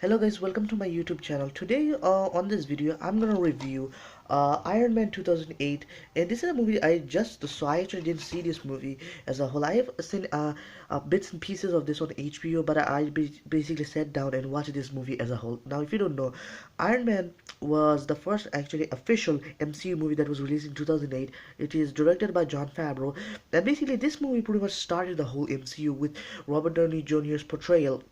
Hello guys, welcome to my YouTube channel. Today on this video I'm gonna review Iron Man 2008, and this is a movie I just saw. I actually didn't see this movie as a whole. I have seen bits and pieces of this on HBO, but basically sat down and watched this movie as a whole. Now if you don't know, Iron Man was the first actually official MCU movie that was released in 2008. It is directed by Jon Favreau, and basically this movie pretty much started the whole MCU with Robert Downey Jr.'s portrayal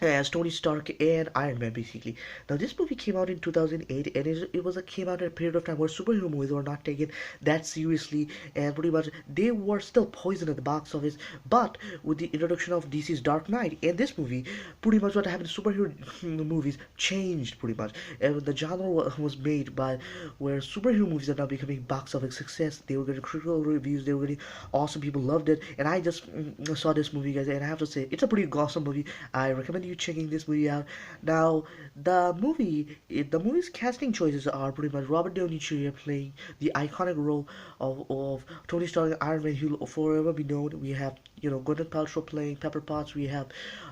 as Tony Stark and Iron Man, basically. Now, this movie came out in 2008, and came out at a period of time where superhero movies were not taken that seriously, and pretty much they were still poisoned at the box office. But with the introduction of DC's Dark Knight and this movie, pretty much what happened, superhero movies changed pretty much, and the genre was made by where superhero movies are now becoming box office success. They were getting critical reviews, they were getting awesome, people loved it, and I just saw this movie, guys, and I have to say it's a pretty awesome movie. I recommend you checking this movie out. Now, the movie's casting choices are pretty much Robert Downey Jr. playing the iconic role of Tony Stark and Iron Man. He'll forever be known. We have Gwyneth Paltrow playing Pepper Potts. We have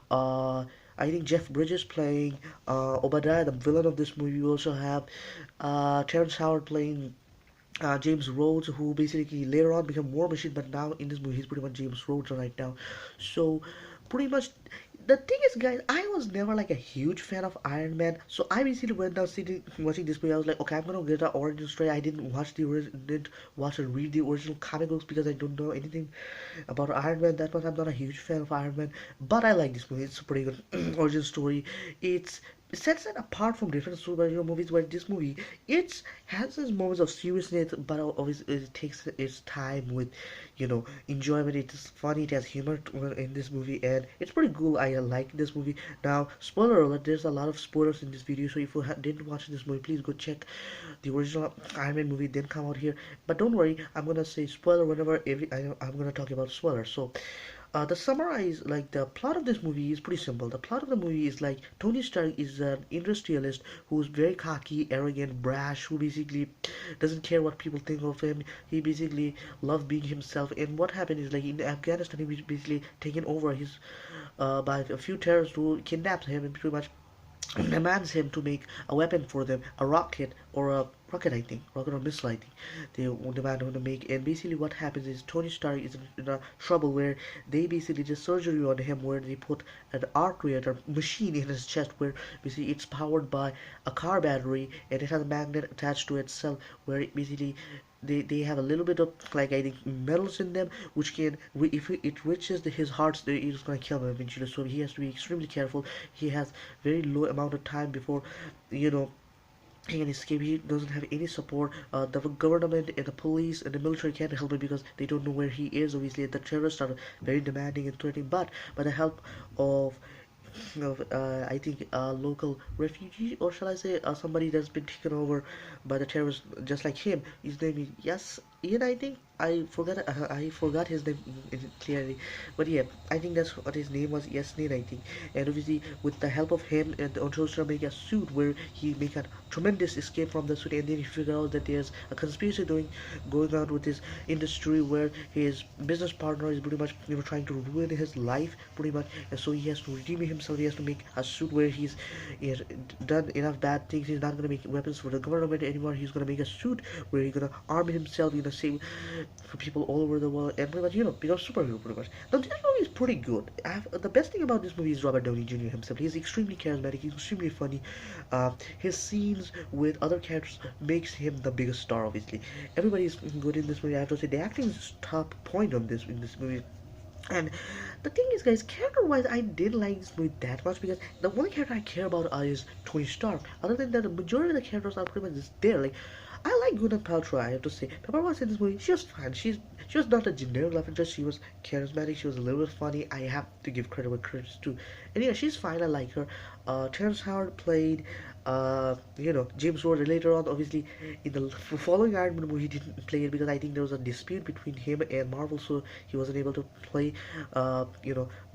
I think Jeff Bridges playing Obadiah, the villain of this movie. We also have Terrence Howard playing James Rhodes, who basically later on became War Machine, but now in this movie he's pretty much James Rhodes right now. So pretty much the thing is, guys, I was never like a huge fan of Iron Man, so I basically went down sitting watching this movie. I was like, okay, I'm gonna get the origin story. I didn't watch and read the original comic books because I don't know anything about Iron Man that much. I'm not a huge fan of Iron Man, but I like this movie. It's a pretty good origin story. It's it sets it apart from different superhero movies, where this movie it has its moments of seriousness, but obviously it takes its time with enjoyment. It is funny, it has humor in this movie, and it's pretty cool. I like this movie. Now, spoiler alert, there's a lot of spoilers in this video, so if you didn't watch this movie, please go check the original Iron Man movie, then come out here. But don't worry, I'm gonna say spoiler whenever I'm gonna talk about spoilers. So the summarize, like, the plot of this movie is pretty simple. The plot of the movie is like Tony Stark is an industrialist who's very cocky, arrogant, brash, who basically doesn't care what people think of him. He basically loves being himself. And what happened is, like, in Afghanistan, he was basically taken over his by a few terrorists who kidnapped him and pretty much demands him to make a weapon for them, a rocket or a rocket, I think, rocket or missile, I think. They demand him to make, and basically what happens is Tony Stark is in a trouble where they basically did surgery on him, where they put an arc reactor machine in his chest, where basically it's powered by a car battery, and it has a magnet attached to itself, where it basically they have a little bit of, like, I think, metals in them, which can, if it reaches his heart, it's gonna kill him eventually. So he has to be extremely careful. He has very low amount of time before you know he can escape. He doesn't have any support. The government and the police and the military can't help him because they don't know where he is. Obviously, the terrorists are very demanding and threatening. But by the help of I think a local refugee, or shall I say, somebody that's been taken over by the terrorists, just like him. His name is, yes, Ian, I think. I forgot his name clearly, but yeah, I think that's what his name was. Yasmin, I think. And obviously, with the help of him, and Antonio make a suit where he make a tremendous escape from the suit, and then he figure out that there's a conspiracy going on with his industry, where his business partner is pretty much trying to ruin his life pretty much, and so he has to redeem himself. He has to make a suit where he has done enough bad things. He's not gonna make weapons for the government anymore. He's gonna make a suit where he's gonna arm himself, save for people all over the world, and pretty much become superhero pretty much. Now this movie is pretty good. The best thing about this movie is Robert Downey Jr. himself. He's extremely charismatic. He's extremely funny. His scenes with other characters makes him the biggest star. Obviously, everybody's good in this movie. I have to say the acting is top point on this in this movie. And the thing is, guys, character-wise, I didn't like this movie that much because the only character I care about is Tony Stark. Other than that, the majority of the characters are pretty much just there. Like, I like Gwyneth Paltrow, I have to say. Pepper Potts in this movie, she was fine. She was not a generic love interest. She was charismatic. She was a little bit funny. I have to give credit where credit's due. And yeah, she's fine. I like her. Terrence Howard played, James Ward. Later on, obviously, in the following Iron Man movie, he didn't play it because I think there was a dispute between him and Marvel, so he wasn't able to play,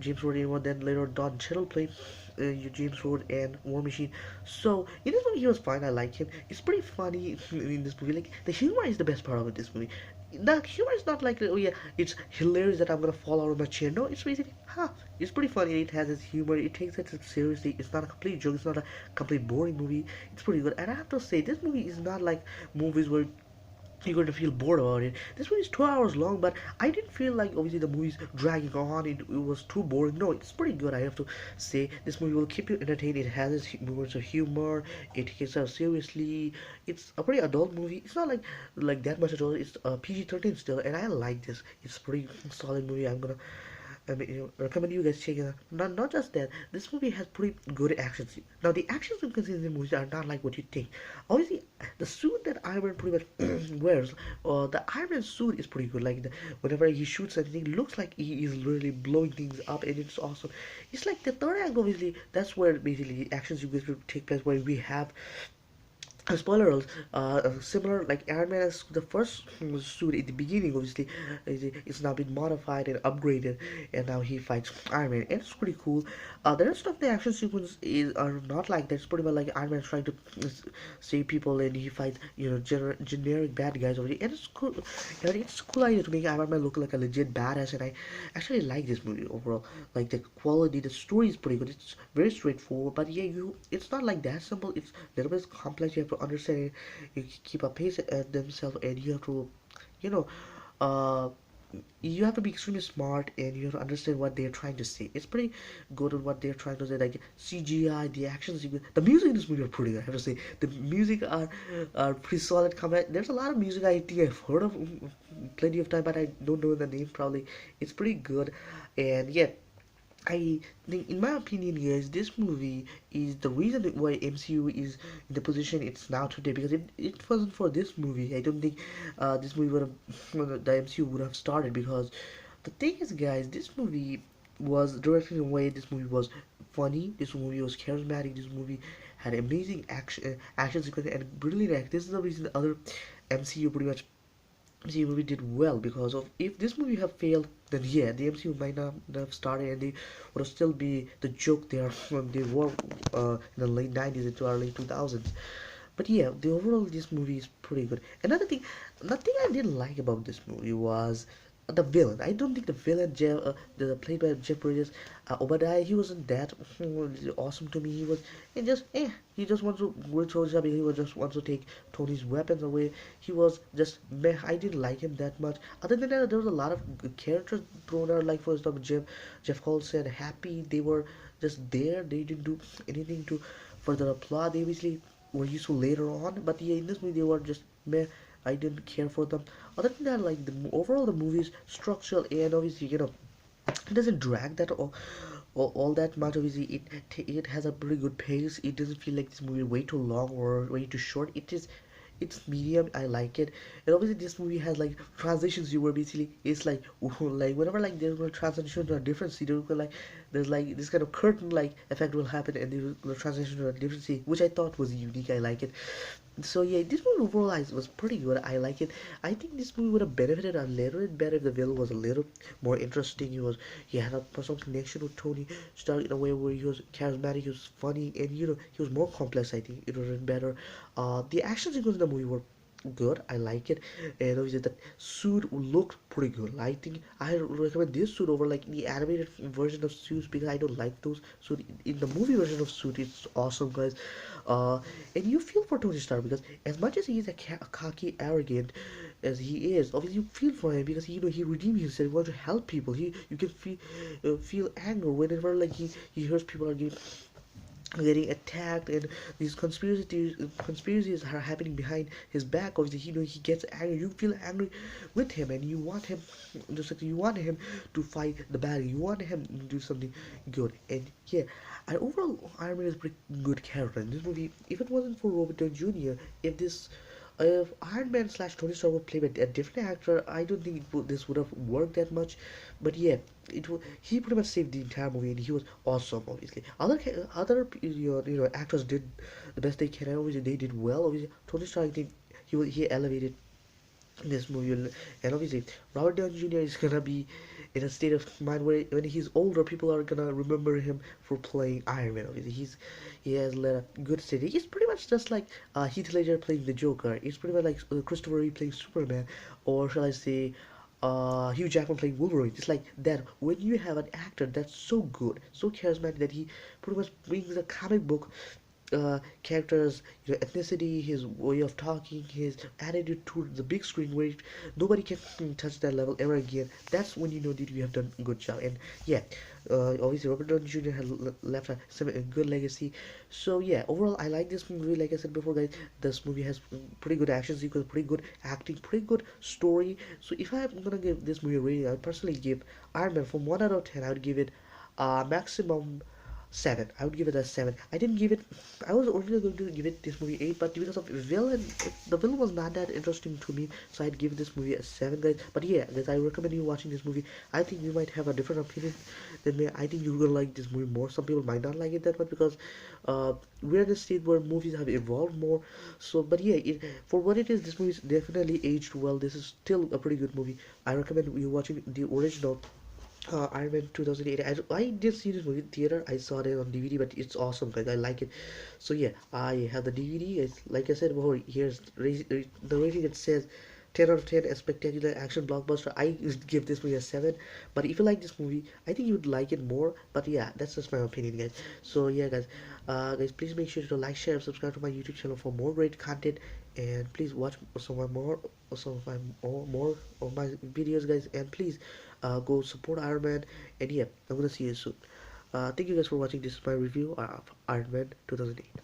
James Ward anymore. Then later, Don Cheadle played James Ward and War Machine. So in this movie, he was fine. I like him. It's pretty funny in this movie. Like, the humor is the best part of this movie. The humor is not like, oh yeah, it's hilarious that I'm gonna fall out of my chair. No, it's basically, it's pretty funny. It has its humor. It takes it seriously. It's not a complete joke. It's not a complete boring movie. It's pretty good. And I have to say, this movie is not like movies where you're going to feel bored about it. This movie is 2 hours long, but I didn't feel like obviously the movie's dragging on. It was too boring. No, it's pretty good. I have to say this movie will keep you entertained. It has its moments of humor. It takes itself seriously. It's a pretty adult movie. It's not like that much adult. It's PG-13 still, and I like this. It's a pretty solid movie. I mean, recommend you guys check it out. Not just that, this movie has pretty good action scenes. Now, the action sequences in the movie are not like what you think. Obviously, the suit that Iron Man pretty much wears, the Iron Man suit is pretty good. Like, whenever he shoots anything, it looks like he is really blowing things up, and it's awesome. It's like the third act, obviously, that's where basically the action sequences take place, where we have spoiler alert, similar like Iron Man has the first suit in the beginning, obviously, it's now been modified and upgraded, and now he fights Iron Man, and it's pretty cool. The rest of the action sequence is are not like that. It's pretty much like Iron Man trying to save people, and he fights generic bad guys already, and it's cool. And it's a cool idea to make Iron Man look like a legit badass, and I actually like this movie overall. Like the quality, the story is pretty good. It's very straightforward, but yeah, it's not like that simple. It's a little bit complex. You have to understand it. You keep a pace at themselves, and you have to, you know, uh, you have to be extremely smart, and you have to understand what they're trying to say. It's pretty good on what they're trying to say, like CGI, the action sequence, the music in this movie are pretty good. I have to say, the music are pretty solid. Comment. There's a lot of music I think I've heard of plenty of time, but I don't know the name. Probably it's pretty good, and yeah. I think, in my opinion, guys, this movie is the reason why MCU is in the position it's now today. Because if it wasn't for this movie, I don't think this movie would have, the MCU would have started. Because the thing is, guys, this movie was directed in a way. This movie was funny. This movie was charismatic. This movie had amazing action sequence and brilliant act. This is the reason the other MCU pretty much MCU movie did well, because of if this movie have failed, then yeah, the MCU might not have started, and they would still be the joke they are when they were in the late 90s into early 2000s. But yeah, the overall this movie is pretty good. Another thing I didn't like about this movie was the villain. I don't think the villain, played by Jeff Bridges, Obadiah, he wasn't that awesome to me. He just wants to reach his job. He was just wants to take Tony's weapons away. He was just meh. I didn't like him that much. Other than that, there was a lot of good characters thrown out. Like for example, Jeff Coulson, Happy. They were just there. They didn't do anything to further a plot. They basically were useful later on. But yeah, in this movie, they were just meh. I didn't care for them. Other than that, like overall, the movie is structural, and obviously, it doesn't drag that all that much. Obviously, it has a pretty good pace. It doesn't feel like this movie way too long or way too short. It's medium. I like it. And obviously this movie has like transitions. You were basically it's like like whenever like there's gonna transition to a different scene, there's like this kind of curtain like effect will happen, and they will transition to a different scene, which I thought was unique. I like it. So yeah, this movie overall was pretty good. I like it. I think this movie would have benefited a little bit better if the villain was a little more interesting. He had a personal connection with Tony Stark in a way where he was charismatic, he was funny, and he was more complex. I think it would have been better. The action sequences in the movie were good. I like it, and obviously that suit looked pretty good. I think I recommend this suit over like the animated version of suits, because I don't like those. So in the movie version of suit, it's awesome, guys. And you feel for Tony Stark, because as much as he is a cocky, arrogant as he is, obviously you feel for him, because he redeemed himself. He wants to help people. You can feel anger whenever like he hears people are getting attacked, and these conspiracies are happening behind his back. Obviously, he gets angry. You feel angry with him, and you want him, just like you want him to fight the bad guy. You want him to do something good. And yeah, and overall, Iron Man is a pretty good character in this movie. If it wasn't for Robert Downey Jr., if Iron Man slash Tony Stark would play a different actor, I don't think this would have worked that much. But yeah, he pretty much saved the entire movie, and he was awesome. Obviously, other actors did the best they can. And obviously, they did well. Obviously, Tony Stark did he elevated this movie and obviously Robert Downey Jr. is gonna be in a state of mind where when he's older people are gonna remember him for playing Iron Man. Obviously he has led a good city. He's pretty much just like Heath Ledger playing the Joker. It's pretty much like Christopher Reeve playing Superman, or shall I say Hugh Jackman playing Wolverine. It's like that when you have an actor that's so good, so charismatic that he pretty much brings a comic book characters, ethnicity, his way of talking, his attitude to the big screen, where nobody can touch that level ever again. That's when you know that you have done a good job. And yeah, obviously Robert Downey Jr. has left a good legacy. So yeah, overall I like this movie. Like I said before, guys, this movie has pretty good action sequence, pretty good acting, pretty good story. So if I'm gonna give this movie a rating, I would personally give Iron Man from 1 out of 10. I would give it maximum 7. I would give it a 7. I didn't give it. I was originally going to give it this movie 8, but because of villain, the villain was not that interesting to me, so I'd give this movie a 7, guys. But yeah, guys, I recommend you watching this movie. I think you might have a different opinion than me. I think you're gonna like this movie more. Some people might not like it that much because we're in a state where movies have evolved more. So, but yeah, for what it is, this movie is definitely aged well. This is still a pretty good movie. I recommend you watching the original Iron Man 2008. I did see this movie in theater. I saw it on DVD, but it's awesome, guys. I like it. So yeah, I have the DVD. It's like I said before. Here's the rating. It says 10 out of 10, a spectacular action blockbuster. I would give this movie a 7. But if you like this movie, I think you would like it more. But yeah, that's just my opinion, guys. So yeah, guys, guys, please make sure to like, share, and subscribe to my YouTube channel for more great content. And please watch some of my more of my videos, guys. And please go support Iron Man. And yeah, I'm gonna see you soon. Thank you guys for watching. This is my review of Iron Man 2008.